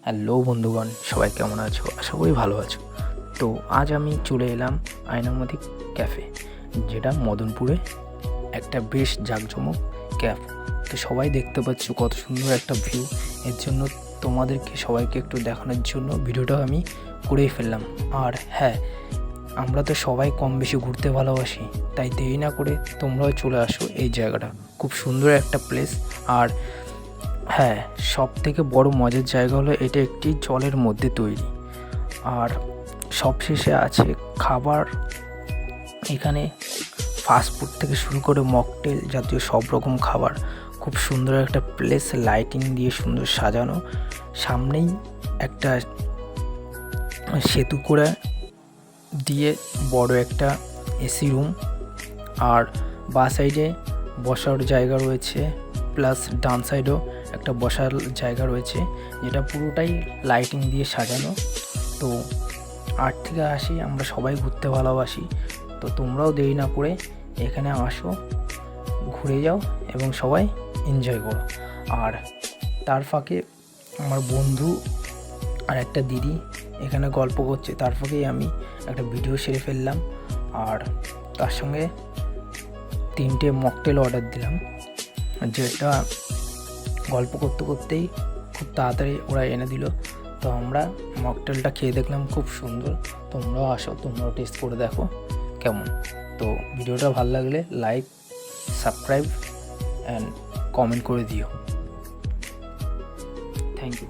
Hello বন্ধুগণ, সবাই কেমন আছো? আশা করি ভালো আছো। তো আজ আমি চলে এলাম আয়নামতি ক্যাফে, যেটা মদনপুরে একটা বেশ জাঁকজমক ক্যাফ। তো সবাই দেখতে পাচ্ছ কত সুন্দর একটা ভিউ। এর জন্য তোমাদেরকে সবাইকে একটু দেখানোর জন্য ভিডিওটা আমি করেই ফেললাম। আর হ্যাঁ, আমরা তো সবাই কম বেশি ঘুরতে ভালোবাসি, তাই দেরি না করে তোমরাও চলে আসো। এই জায়গাটা খুব সুন্দর একটা প্লেস। আর হ্যাঁ, সবথেকে বড় মজার জায়গা হলো এটা একটি জলের মধ্যে তৈরি। আর সবশেষে আছে খাবার। এখানে ফাস্টফুড থেকে শুরু করে মকটেল জাতীয় সব রকম খাবার। খুব সুন্দর একটা প্লেস, লাইটিং দিয়ে সুন্দর সাজানো। সামনেই একটা সেতু করে দিয়ে বড় একটা এসি রুম, আর বাঁ সাইডে বসার জায়গা রয়েছে, প্লাস ডান সাইডেও একটা বসার জায়গা রয়েছে, যেটা পুরোটাই লাইটিং দিয়ে সাজানো। তো 8 থেকে 80 আমরা সবাই ঘুরতে ভালোবাসি। তো তোমরাও দেরি না করে এখানে আসো, ঘুরে যাও এবং সবাই এনজয় করো। আর তার ফাঁকে আমার বন্ধু আর একটা দিদি এখানে গল্প করছে, তার ফাঁকেই আমি একটা ভিডিও সেরে ফেললাম। আর তার সঙ্গে 3টে মকটেল অর্ডার দিলাম, যেটা গল্প করতে করতেই খুব তাড়াতাড়ি ওরা এনে দিল। তো আমরা মকটেলটা খেয়ে দেখলাম, খুব সুন্দর। তোমরাও আসো, তোমরাও টেস্ট করে দেখো কেমন। তো ভিডিওটা ভালো লাগলে লাইক, সাবস্ক্রাইব অ্যান্ড কমেন্ট করে দিও। Thank you.